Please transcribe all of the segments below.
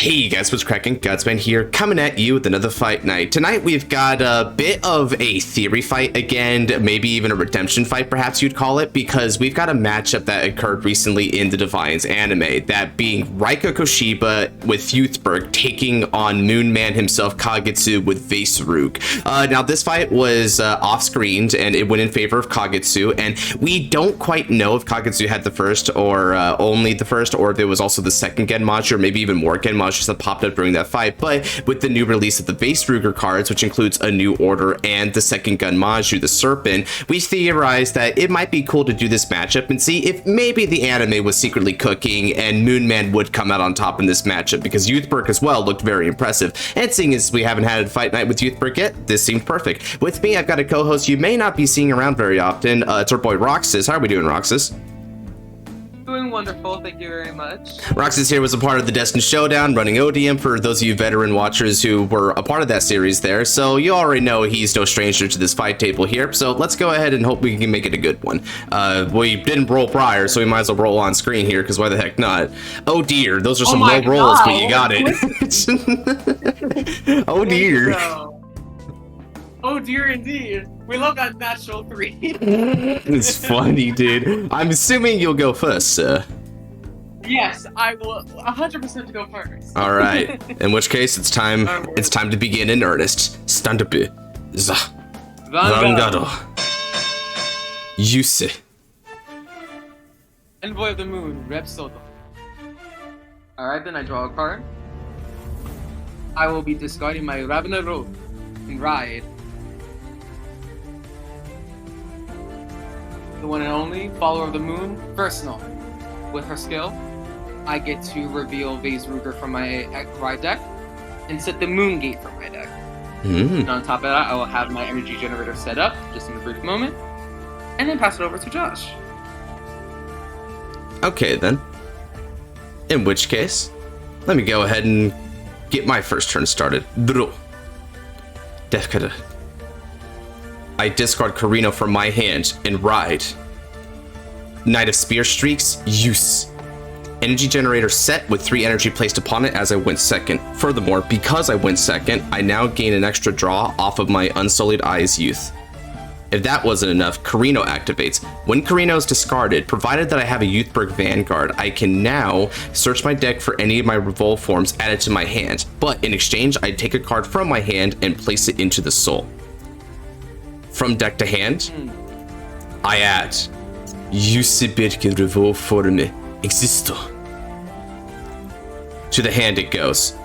Hey guys, what's cracking? Godsman here, coming at you with another fight night. Tonight we've got a bit of a theory fight again, maybe even a redemption fight perhaps you'd call it, because we've got a matchup that occurred recently in the Divines anime, that being Raika Koshiba with Youthberk taking on Moonman himself Kagetsu with Vaserug. Now this fight was off-screened and it went in favor of Kagetsu, and we don't quite know if Kagetsu had the first or only the first, or if it was also the second Genmachi or maybe even more Genmachi that popped up during that fight. But with the new release of the Vaseruger cards, which includes a new order and the second Gunmaju, the Serpent, we theorized that it might be cool to do this matchup and see if maybe the anime was secretly cooking and Moonman would come out on top in this matchup, because Youthberk as well looked very impressive. And seeing as we haven't had a fight night with Youthberk yet, this seemed perfect. With me, I've got a co-host you may not be seeing around very often. It's our boy Roxas. How are we doing, Roxas? Doing wonderful, thank you very much. Roxas here was a part of the Destined Showdown, running ODM for those of you veteran watchers who were a part of that series there, so you already know he's no stranger to this fight table here, so let's go ahead and hope we can make it a good one. We didn't roll prior, so we might as well roll on screen here, because why the heck not? Oh dear, those are some low rolls, but you got it. Oh dear. Oh dear indeed. We love that natural 3. It's funny, dude. I'm assuming you'll go first, sir. Yes, I will 100% go first. All right. In which case, it's time. It's time to begin in earnest. Standup. Vanguard. Yuse. Envoy of the Moon, Repsodo. Alright, then I draw a card. I will be discarding my Ravana Robe and ride. The one and only Follower of the Moon, Personal. With her skill, I get to reveal Vaseruger from my ride deck and set the Moon Gate from my deck. And on top of that, I will have my energy generator set up just in a brief moment, and then pass it over to Josh. Okay then. In which case, let me go ahead and get my first turn started. Draw. DECKLISTS. I discard Corino from my hand and ride. Knight of Spear Streaks, use. Energy generator set with 3 energy placed upon it as I went second. Furthermore, because I went second, I now gain an extra draw off of my Unsullied Eyes Youth. If that wasn't enough, Corino activates. When Corino is discarded, provided that I have a Youthberk Vanguard, I can now search my deck for any of my RevolForms added to my hand. But in exchange, I take a card from my hand and place it into the soul. From deck to hand, I add Youthberk RevolForm Existo. To the hand it goes.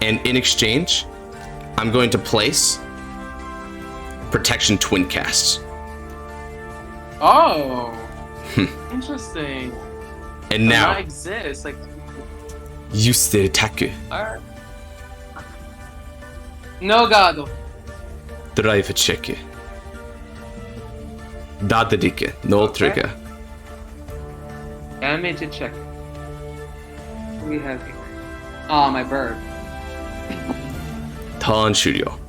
And in exchange, I'm going to place Protection Twincast. Oh, interesting. And now, that exists. Like, Youthberk. Alright. No gado. Drive check. Duidelijk, no trigger. Damage check. What do we have here? Oh, my bird. Turn studio.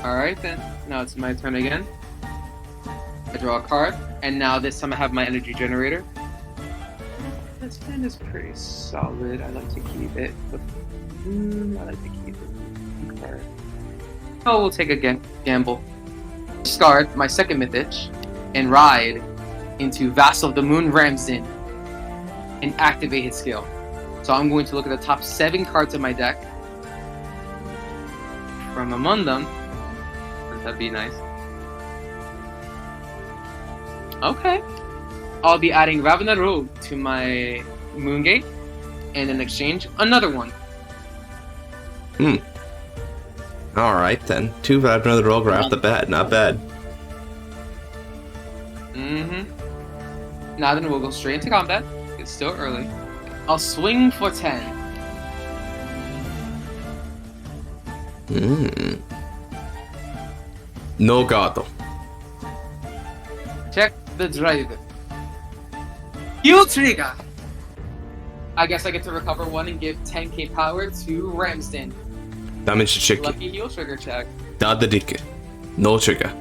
Alright then, now it's my turn again. I draw a card, and now this time I have my energy generator. This hand is pretty solid. I like to keep it. But, I like to keep it. Card. Oh, we'll take a gamble. Discard my second Mythich and ride into Vassal of the Moon Ramsden and activate his skill. So I'm going to look at the top 7 cards of my deck. From among them, that'd be nice. Okay. I'll be adding Ravana Rogue to my Moon Gate, and in exchange, another one. Alright then. 2 Ravana Rogue right off the bat, not bad. Now then we'll go straight into combat. It's still early. I'll swing for 10. No gado. Check the driver. You trigger! I guess I get to recover 1 and give 10k power to Ramsden. Damage check. Lucky heal trigger check. Duidelijk, no trigger.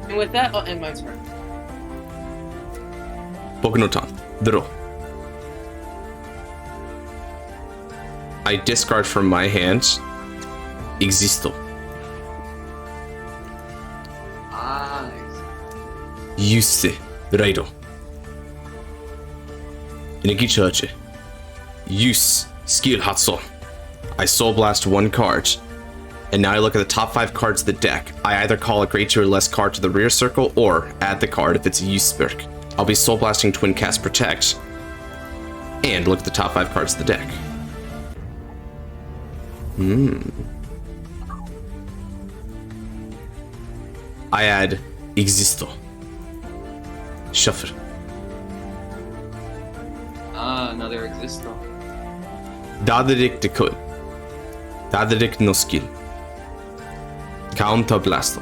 And with that, I'll end my turn. Boku no Tan. Draw. I discard from my hand Existo. Yusse Raido. Inikichache. Use Skill Hatso. I Soul Blast 1 card. And now I look at the top 5 cards of the deck. I either call a greater or less card to the rear circle or add the card if it's a Youthberk. I'll be Soul Blasting Twincast Protect and look at the top 5 cards of the deck. I add Existo. Shuffle. Another Existo. Duidelijk de Kul. Duidelijk no skill. Counter Blasto.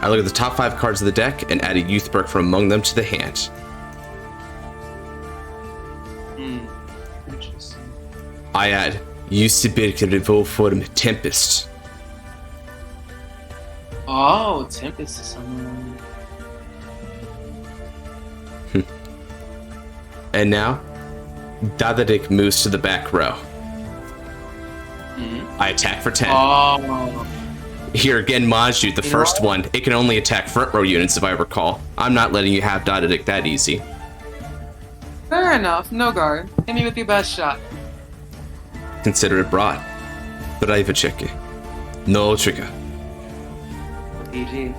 I look at the top 5 cards of the deck and add a Youthberk from among them to the hand. Interesting. I add Youthberk RevolForm Tempest. Oh, Tempest is someone. And now, Duidelijk moves to the back row. I attack for 10. Oh. Here again, Maju, the first one, it can only attack front row units if I recall. I'm not letting you have Duidelijk that easy. Fair enough, no guard. Hit me with your best shot. Consider it broad. Llyvarch. No trigger. GG.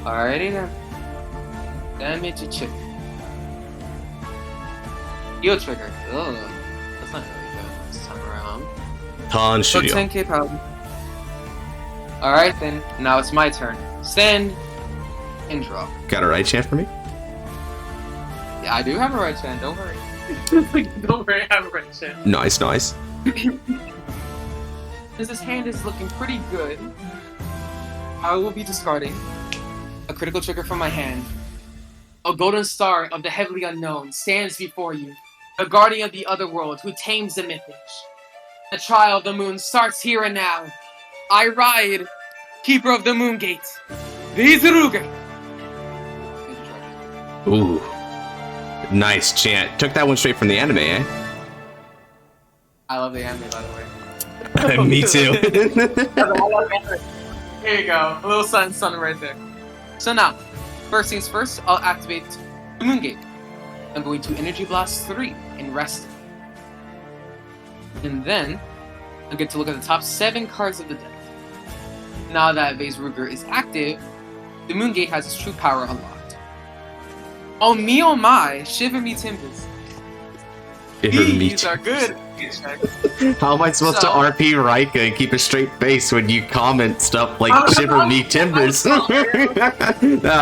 Alrighty then. Damage a chip. Heal trigger. Ugh. That's not really good this time around. Tan So Shiryo. 10k Palladium. Alright then, now it's my turn. Send and draw. Got a right chant for me? Yeah, I do have a right hand, don't worry. Don't worry, I have a right hand. Nice, nice. Since this hand is looking pretty good, I will be discarding a critical trigger from my hand. A golden star of the heavily unknown stands before you, the guardian of the other world who tames the mythic. The trial of the moon starts here and now. I ride, keeper of the moon gate, Ruger. Ooh. Nice chant. Took that one straight from the anime, eh? I love the anime, by the way. Me too. Here you go, a little sun right there. So now, first things first, I'll activate the moon gate. I'm going to Energy Blast 3 and rest. And then, I'll get to look at the top 7 cards of the deck. Now that Ruger is active, the moon gate has its true power unlocked. Oh me oh my, Shiver Me Tempest. These are good. How am I supposed to RP Rika and keep a straight face when you comment stuff like Shiver Me Timbers? Nah,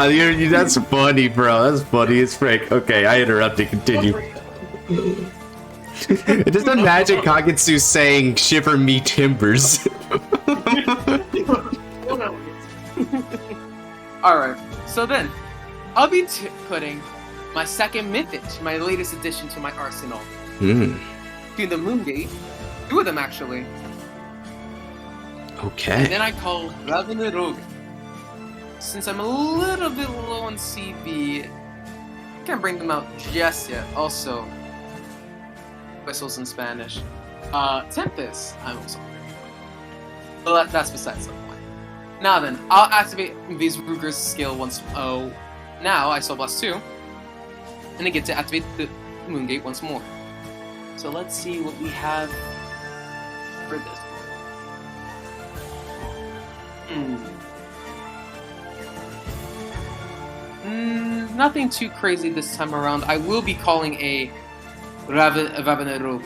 that's funny, bro. That's funny as frick. Okay, I interrupted. Continue. Just imagine Kagetsu saying Shiver Me Timbers. Alright, so then, I'll be putting my second mythic, my latest addition to my arsenal. To the moon gate. 2 of them, actually. Okay. And then I call Ravenrogue. Since I'm a little bit low on CB, I can't bring them out just yet. Also, whistles in Spanish. Tempest, I'm also. But that's besides the point. Now then, I'll activate Ruger's skill once. Oh, now I Soul Blast 2, and I get to activate the moon gate once more. So let's see what we have for this one. Nothing too crazy this time around. I will be calling a Ravenrogue.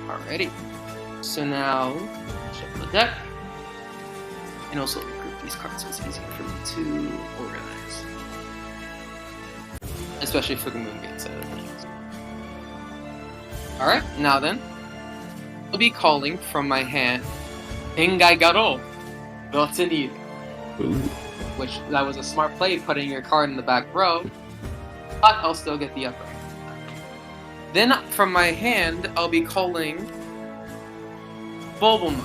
Alrighty. So now, shuffle the deck. And also group these cards so it's easier for me to organize. Especially for the moon gate side of things. Alright, now then. I'll be calling from my hand Engai Garo Gotenir. Which that was a smart play, putting your card in the back row. But I'll still get the upper. Then from my hand, I'll be calling Bulbulma.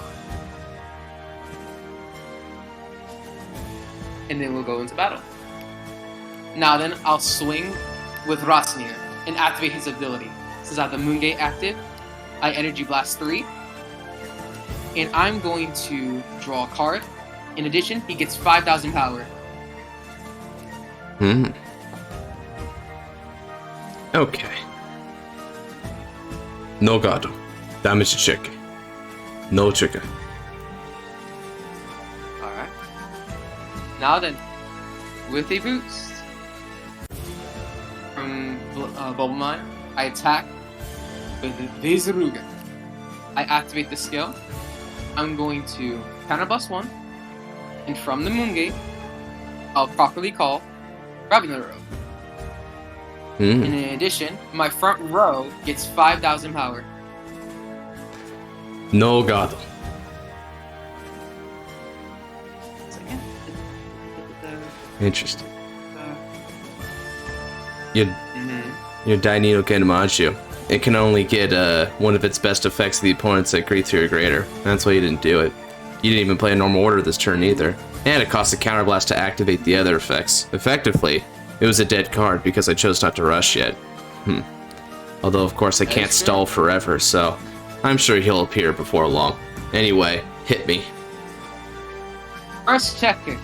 And then we'll go into battle. Now then, I'll swing with Rosnir and activate his ability. Since I have the Moon Gate active, I Energy Blast 3. And I'm going to draw a card. In addition, he gets 5,000 power. Okay. No Gado. Damage check. No trigger. Alright. Now then, with a boost from Bubble Mine, I attack with Veseruga. I activate the skill. I'm going to counterblast 1, and from the Moon Gate, I'll properly call Ravenna. And in addition, my front row gets 5,000 power. No Gado. Interesting. Your Dainino Genmachu. It can only get one of its best effects of the opponents at grade 3 or greater. That's why you didn't do it. You didn't even play a normal order this turn either. And it costs a counterblast to activate the other effects. Effectively, it was a dead card because I chose not to rush yet. Although, of course, I can't stall forever, so I'm sure he'll appear before long. Anyway, hit me. First checker.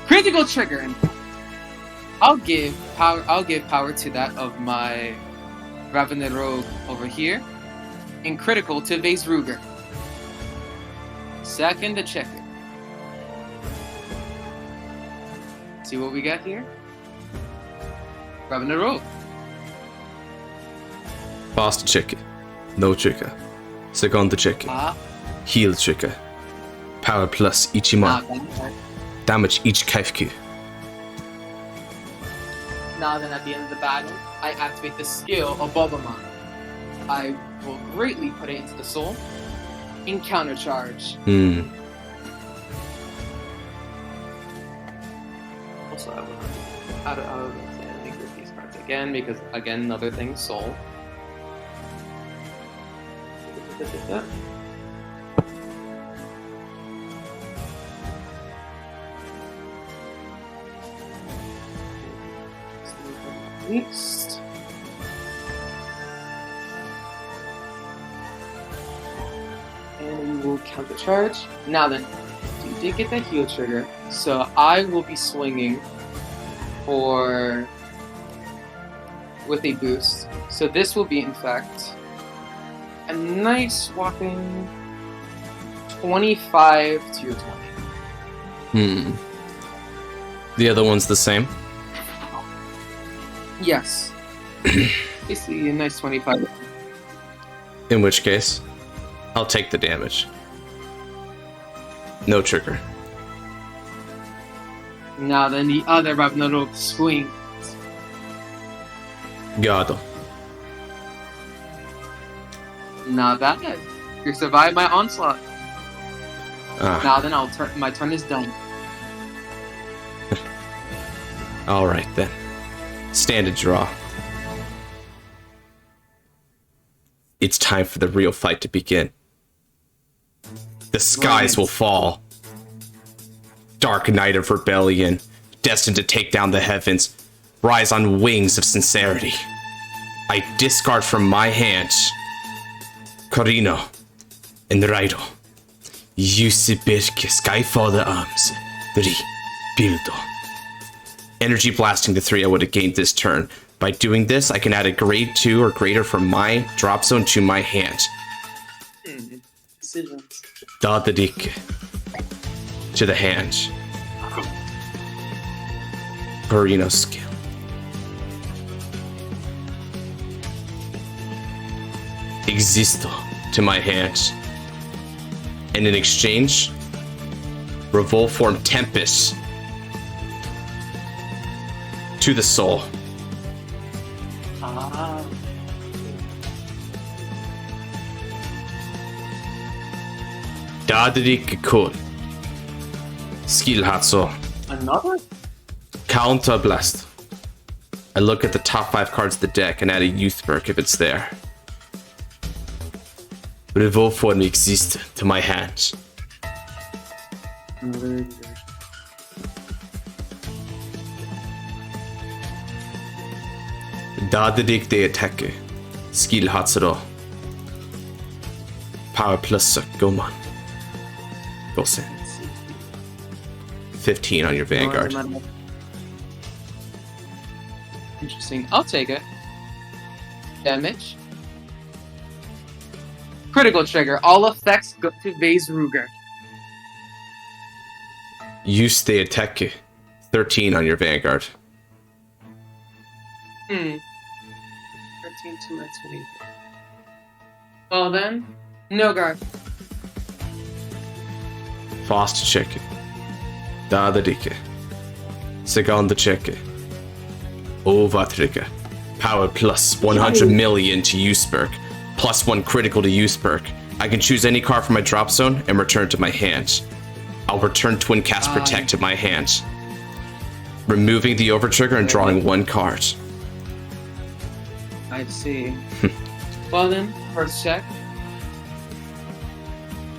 Critical trigger. And I'll give power to that of my Ravenna Rogue over here. And critical to Veseruga. Second to checker. See what we got here? Ravenna Rogue. Fast checker. No trigger. Second checker. Heal trigger. Power plus Ichiman. Damage each Kaifku. Now then, at the end of the battle, I activate the skill of Bobaman. I will greatly put it into the soul and countercharge. Also, I don't think with these cards again because again another thing, soul. Next. And we will countercharge. Now then, you did get that heal trigger, so I will be swinging with a boost. So this will be, in fact, a nice whopping 25 to your 20. The other one's the same? Yes. Basically a nice 25. In which case, I'll take the damage. No trigger. Now then, the other Ravenna swing. Gado. Not bad. You survived my onslaught. Ah. Now then, my turn is done. Alright then. Stand a draw. It's time for the real fight to begin. The skies will fall. Dark Knight of Rebellion, destined to take down the heavens, rise on wings of sincerity. I discard from my hands Corino and Raido. Youthberk Skyfall Arms. Rebuild. Energy blasting the 3 I would have gained this turn. By doing this, I can add a grade 2 or greater from my drop zone to my hand. Decisions. Duidelijk. To the hand. Corino skill. Existo to my hand. And in exchange, RevolForm Tempest to the soul. Duidelijk cool. Skill Hatso. Another? Counter Blast. I look at the top 5 cards of the deck and add a Youthberk if it's there. RevolForm exists to my hands. Duidelijk de attack. Skill Hatsuro. Power plus go man. Go send. 15 on your Vanguard. Interesting. I'll take it. Damage. Critical trigger. All effects go to Vaisruger. Use the attack. 13 on your Vanguard. 13 to my 20. Well then, no guard. Fast check. Duidelijk. Second check. Overtrigger. Power plus 100 million to Youthberk. Plus 1 critical to Youthberk. I can choose any card from my drop zone and return to my hand. I'll return Twincast Protect to my hand. Removing the overtrigger and drawing 1 card. I see. Well then, first check.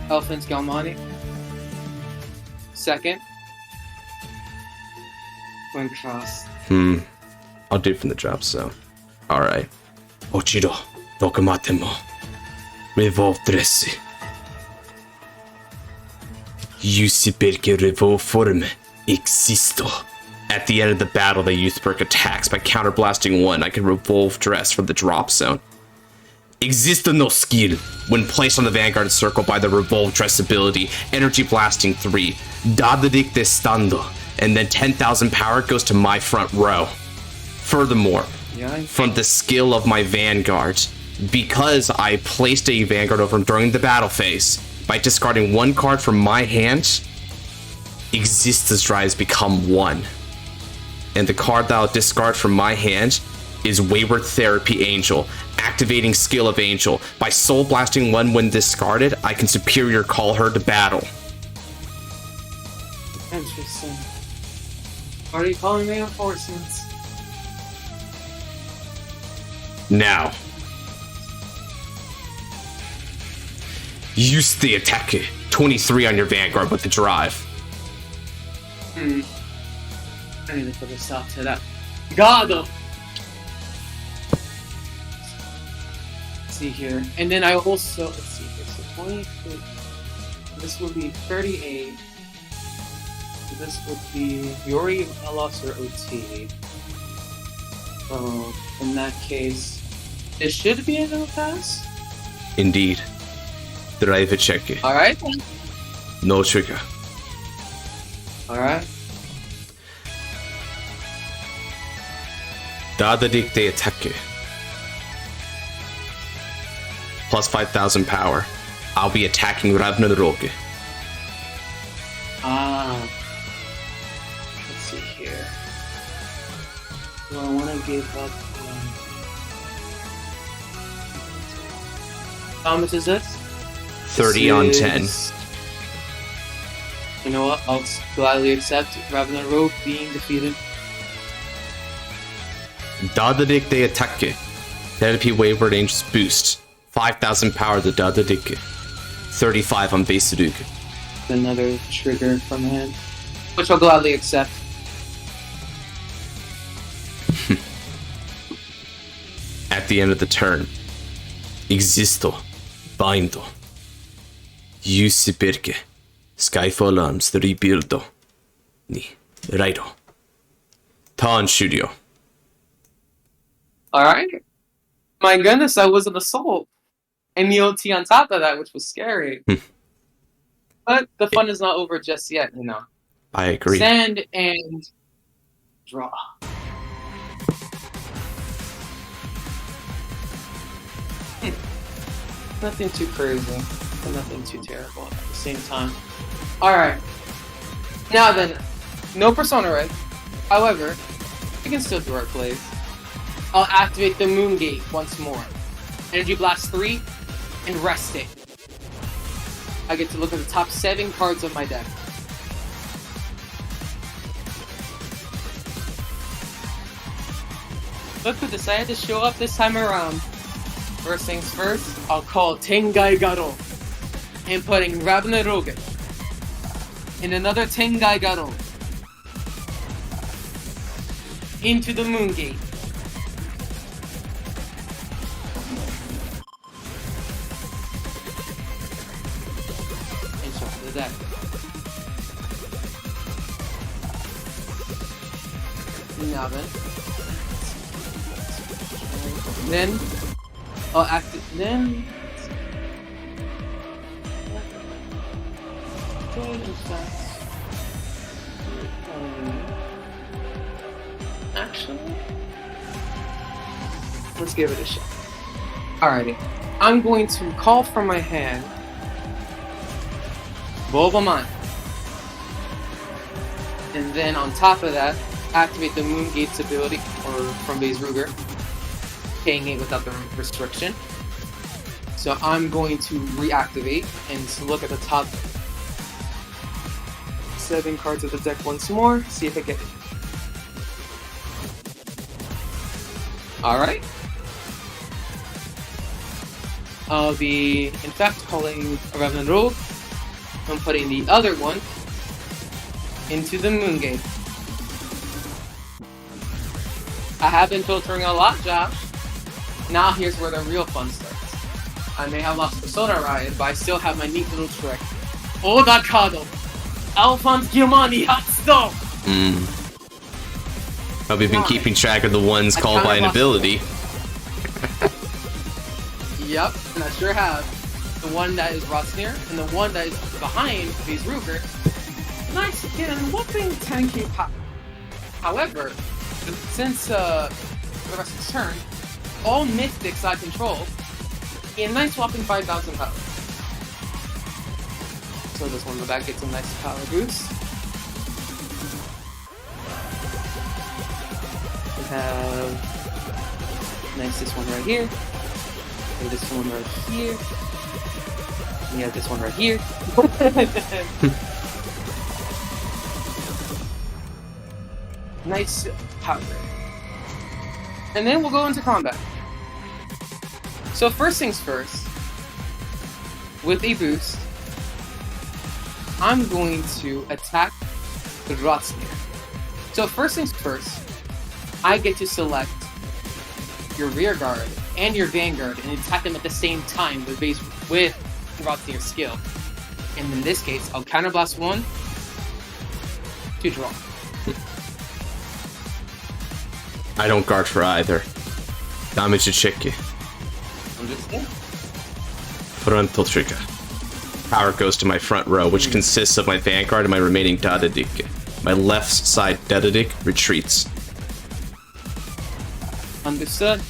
Elephant's Galmani. Second. Twincast. I'll do it from the drop zone. Alright. Ochido. Dokumatemo. RevolForm. Youthberk RevolForm. Existo. At the end of the battle, the Youthberk attacks. By counterblasting 1, I can revolve dress from the drop zone. Exista no skill. When placed on the Vanguard circle by the revolve dress ability, energy blasting 3. Duidelijk de stando. And then 10,000 power goes to my front row. Furthermore, from the skill of my Vanguard, because I placed a Vanguard over him during the battle phase, by discarding 1 card from my hand, Existence drives become 1. And the card that I'll discard from my hand is Wayward Therapy Angel, activating skill of Angel. By soul blasting 1 when discarded, I can superior call her to battle. Interesting. Are you calling reinforcements? Now, use the attack. 23 on your Vanguard with the drive. I need to put a stop to that. God! Let's see here. And then I also, let's see here, so 23. This would be 38. So this would be Yori, Velos, or OT. So, in that case, it should be a no pass? Indeed. Drive check. Alright. No trigger. Alright. Duidelijk de attack. Plus 5,000 power. I'll be attacking Ragnarok. Let's see here. Do I want to give up? How much is this? 30 on 10. You know what? I'll gladly accept Ragnarok being defeated. Duidelijk de attack. Therapy Wayward Angel's boost. 5,000 power to Duidelijk. 35 on Vaisruger. Another trigger from him, which I'll gladly accept. At the end of the turn, Existo, Bindo, Youthberk, Skyfall Arms, the Rebuildo, Ni, Rairo, Tan Studio. Alright. My goodness, that was an assault. And the OT on top of that, which was scary. But the fun is not over just yet, you know. I agree. Send and draw. Nothing too crazy, but nothing too terrible at the same time. Alright. Now then, no Persona Red. However, we can still do our plays. I'll activate the Moon Gate once more. Energy Blast 3, and rest it. I get to look at the top 7 cards of my deck. Look who decided to show up this time around. First things first, I'll call Tengai Garo. And putting Ragnarok in another Tengai Garo into the Moon Gate. deck. Now then I'll active. Then actually, let's give it a shot. Alrighty, I'm going to call from my hand Bulba Mine, and then on top of that, activate the Moon Gate's ability, or from Base Ruger, paying it without the restriction. So I'm going to reactivate and look at the top 7 cards of the deck once more, see if I get it. Alright. I'll be, in fact, calling a Revenant Rogue and putting the other one into the Moon Gate. I have been filtering a lot, Josh. Now here's where the real fun starts. I may have lost Persona Riot, but I still have my neat little trick. Oda Kado! Alphonse Giamani Hatsudo! Hope you've been keeping track of the ones called by an ability. Yep, and I sure have. The one that is Rotsnir, and the one that is behind Base Ruger. Nice, again, whopping 10k pop. However, since the rest of the turn, all mystics I control get a nice whopping 5,000 power. So this one in the back gets a nice power boost. We have this one right here. And this one right here. And we have this one right here. Nice power. And then we'll go into combat. So first things first, with a boost, I'm going to attack the Rotsnir. So first things first, I get to select your rear guard and your Vanguard and attack them at the same time with Rotsnir's skill. And in this case, I'll counterblast 1 to draw. I don't guard for either. Damage to check you. I'm just saying. Frontal trigger. Power goes to my front row, which consists of my Vanguard and my remaining Duidelijk. My left side Duidelijk retreats. Understood.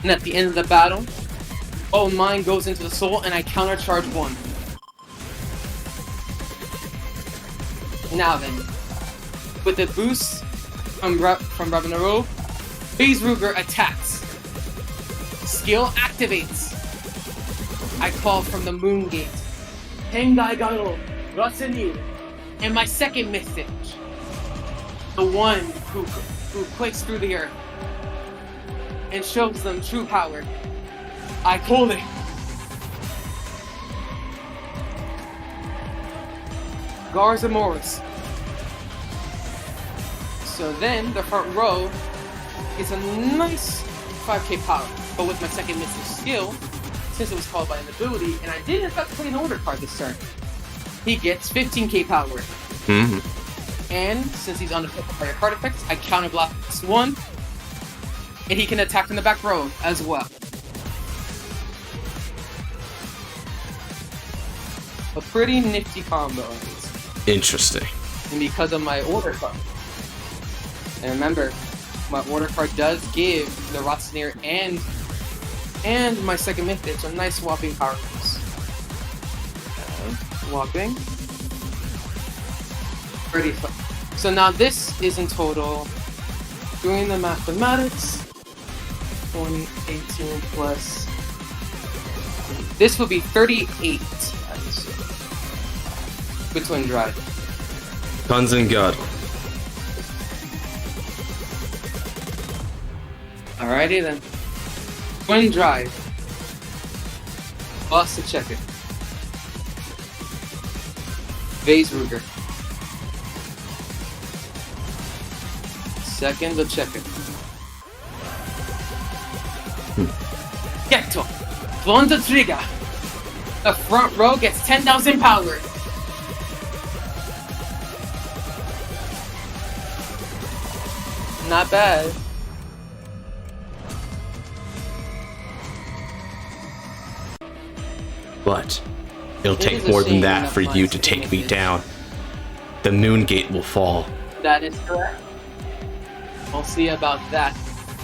And at the end of the battle, all mine goes into the soul and I countercharge 1. Now then, with the boost from Ravenaro, Base Ruger attacks. Skill activates. I call from the Moon Gate. Tengai Garo, Rasenil, and my second mystic. The one who quakes through the earth and shows them true power. I call it. Garzamoris. So then the front row is a nice 5k power, but with my second mystic skill, since it was called by an ability, and I did in fact play an order card this turn, he gets 15k power. And since he's unaffected by your card effects, I counterblast 1, and he can attack from the back row as well. A pretty nifty combo. Interesting. And because of my order card. And remember, my order card does give the Rotsnir and my second mythic a nice whopping power boost. Whopping. Pretty fun. So now this is in total, doing the mathematics, 18 plus, this would be 38, between drive. Tons and God. Alrighty then. Twin drive. Boss to check it. Base Ruger. Second to check it. Gecto. Blonde trigger. The front row gets 10,000 power. Not bad. But it'll It take is a more than shame that that for my you to take me significant- down. The moon gate will fall. That is correct. We'll see about that.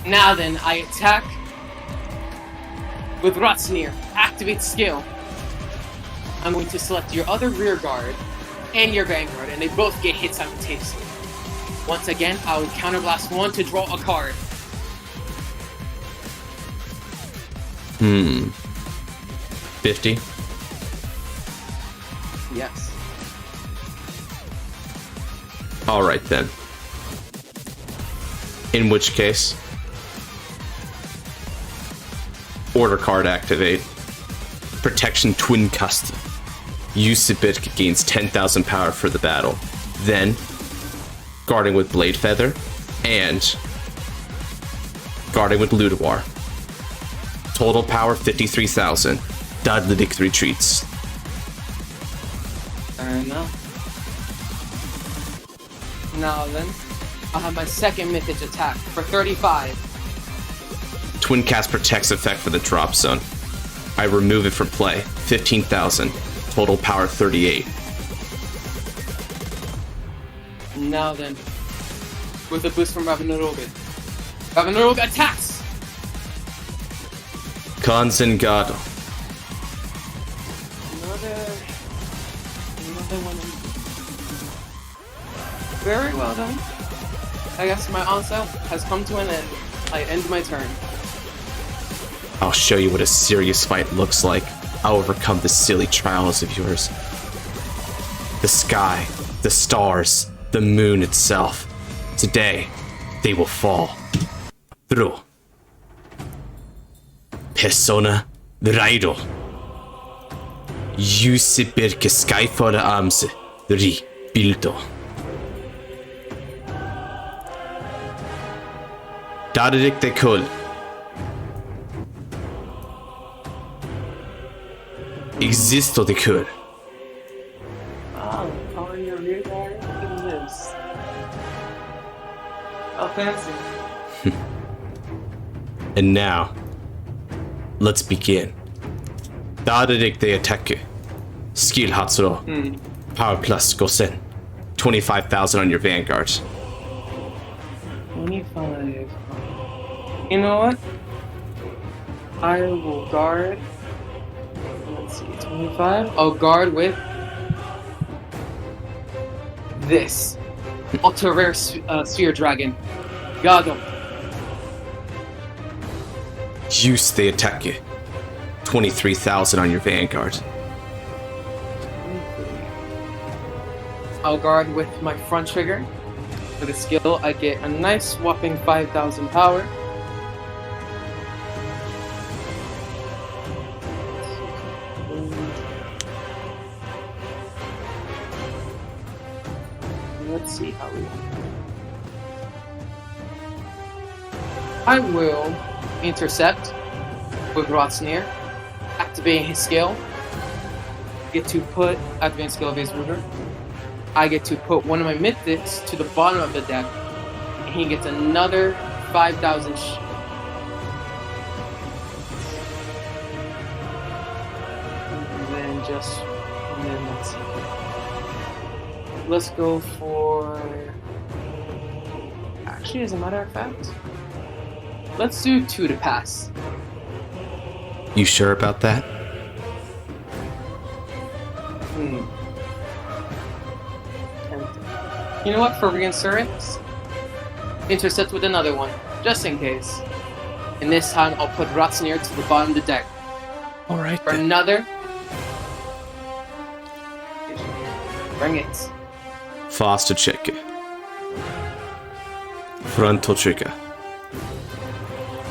Now then, I attack with Rotsnir. Activate skill. I'm going to select your other rear guard and your Vanguard, and they both get hit simultaneously. Once again, I will counterblast one to draw a card. 50. Yes. Alright then. In which case, order card activate. Protection Twincast. Youthberk gains 10,000 power for the battle. Then, guarding with Blade Feather, and guarding with Luidwaar. Total power 53,000. Duidelijk retreats. Fair enough. Now then, I'll have my second mythic attack for 35. Twincast protects effect for the drop zone. I remove it from play. 15,000. Total power 38. Now then, with a boost from Ravanaroga. Ravanaroga attacks! Consengado. Another one. Very well done. I guess my onslaught has come to an end. I end my turn. I'll show you what a serious fight looks like. I'll overcome the silly trials of yours. The sky, the stars, the moon itself. Today, they will fall. Through. Persona Raido. Youthberk Skyfall Arms Rebuild. Duidelijk de kul. Existo de kul. Oh, calling your rear guard? Look at this. How fancy. And now, let's begin. Duidelijk de attack. Skill Hatsuro. Power plus Gosen. 25,000 on your Vanguard. 25. You know what? I will guard. Let's see, 25. I'll guard with this ultra rare sphere dragon. Gado. Use the attack. 23,000 on your Vanguard. I'll guard with my front trigger. For the skill, I get a nice whopping 5,000 power. Let's see how we. I will intercept with Rotsnir, activating his skill. Get to put activating skill of his ruler. I get to put one of my mythics to the bottom of the deck, and he gets another 5,000. And then let's see. Let's go for. Actually, as a matter of fact, let's do 2 to pass. You sure about that? You know what? For reinsurance, intercept with another one, just in case. And this time, I'll put Rotsnir to the bottom of the deck. Alright For then. another. Bring it. Faster check. Frontal trigger.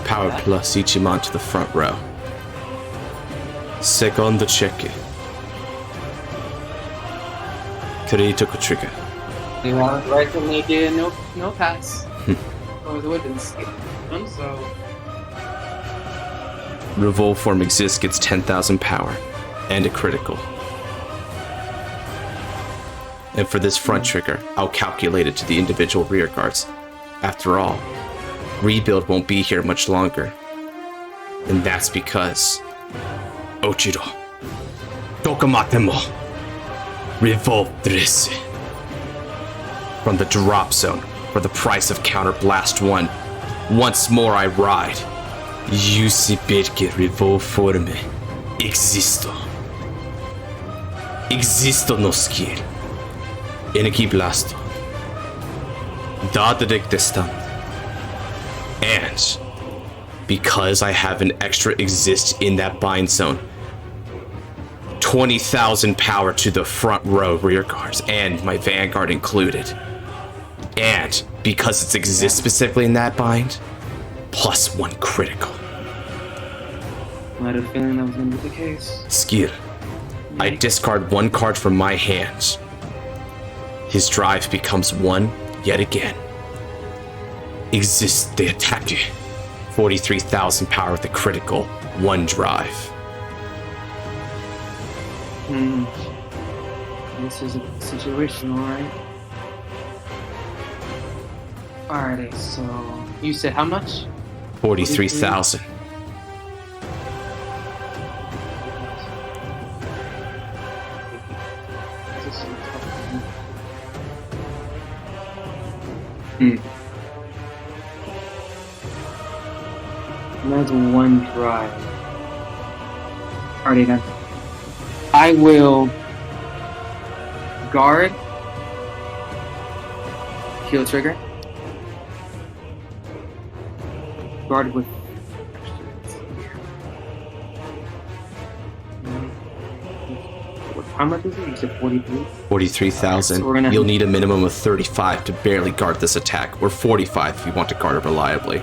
Power plus Ichiman to the front row. Secondo check. Critical trigger. You want right from me did no pass. Oh, it would have been skip. So RevolForm exists, gets 10,000 power and a critical. And for this front trigger, I'll calculate it to the individual rear guards. After all, rebuild won't be here much longer. And that's because Ochiro, Tokamatemo, RevolForm. From the drop zone, for the price of Counterblast 1, once more I ride. Youthberk RevolForm. Existo. Existo no skill. Energy Blasto. Duidelijk destant. And because I have an extra exist in that bind zone, 20,000 power to the front row rear guards, and my Vanguard included. And because it's exists specifically in that bind, +1 critical. I had a feeling that was going to be the case. Skill. I discard 1 card from my hands. His drive becomes 1 yet again. Exists the attacker. 43,000 power with a critical, 1 drive. This is a situation, alright. Alrighty, so you said how much? 43,000. That's 1 drive. Alrighty then. I will guard, kill trigger, guard with. How much is it? You said 43? 43,000. So You'll need a minimum of 35 to barely guard this attack, or 45 if you want to guard it reliably.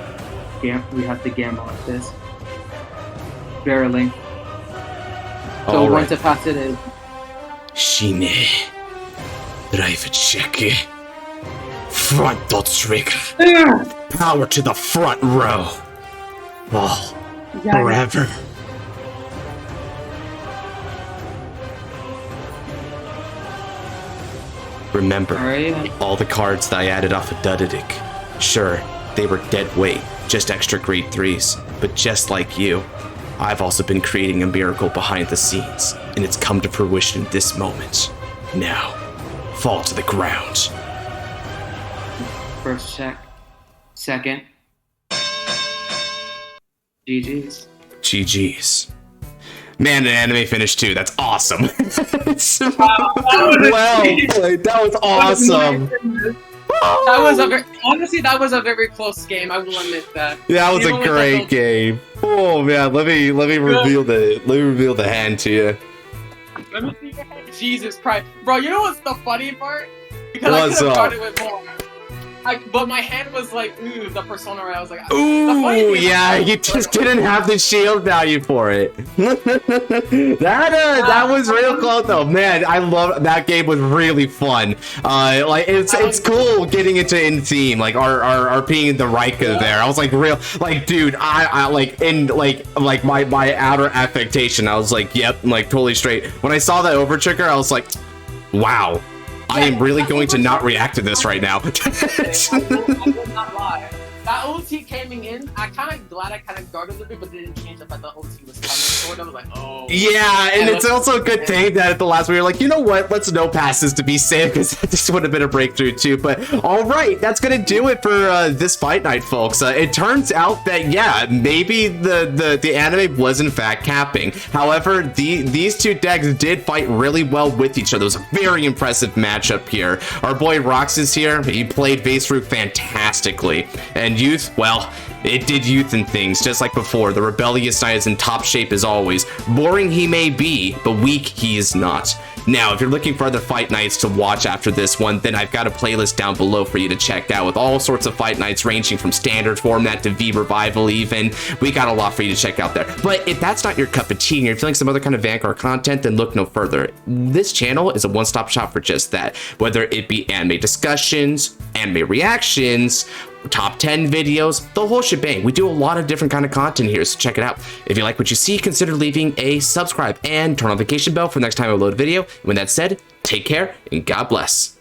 Yeah, we have to gamble at this. Barely. So All once right. I pass it is. Shine. Drive check. Frontal trigger. Power to the front row. Fall. Forever. Remember, all the cards that I added off of Duidelijk. Sure, they were dead weight, just extra grade 3s, but just like you, I've also been creating a miracle behind the scenes, and it's come to fruition in this moment. Now, fall to the ground. First check. Second. GG's. GG's. Man, an anime finished too. That's awesome. Wow, that was awesome. That was honestly, that was a very close game. I will admit that. That was a great game. Oh man, let me reveal the hand to you. Let me see. Jesus Christ, bro! You know what's the funny part? Because What's I could have up? started with more. But my hand was like, ooh, the persona where I was like, Ooh, yeah, you just didn't have the shield value for it. that was real close though, man. I love that game. Was really fun. Like it's cool getting into in theme, like our being the Rika there. I was like dude, I like in like my outer affectation. I was like, yep, like totally straight. When I saw that over trigger, I was like, wow. I am really going to not react to this right now. I will not lie. That OT coming in, I kind of glad I kind of guarded a bit, but it didn't change up that the OT was coming. So I was like, oh. Yeah, and it's also a good thing that at the last we were like, you know what? Let's no passes to be safe, because this would have been a breakthrough too. But all right, that's gonna do it for this fight night, folks. It turns out that yeah, maybe the anime was in fact capping. However, these two decks did fight really well with each other. It was a very impressive matchup here. Our boy Rox is here. He played Vaisru fantastically, and Youth, well, it did Youth and things just like before. The rebellious knight is in top shape as always. Boring he may be, but weak he is not. Now, if you're looking for other fight nights to watch after this one, then I've got a playlist down below for you to check out with all sorts of fight nights ranging from standard format to V Revival even. We got a lot for you to check out there. But if that's not your cup of tea and you're feeling some other kind of Vanguard content, then look no further. This channel is a one-stop shop for just that. Whether it be anime discussions, anime reactions, top 10 videos, the whole shebang. We do a lot of different kind of content here, so check it out. If you like what you see, consider leaving a subscribe and turn on the notification bell for the next time I upload a video. When that's said, take care and God bless.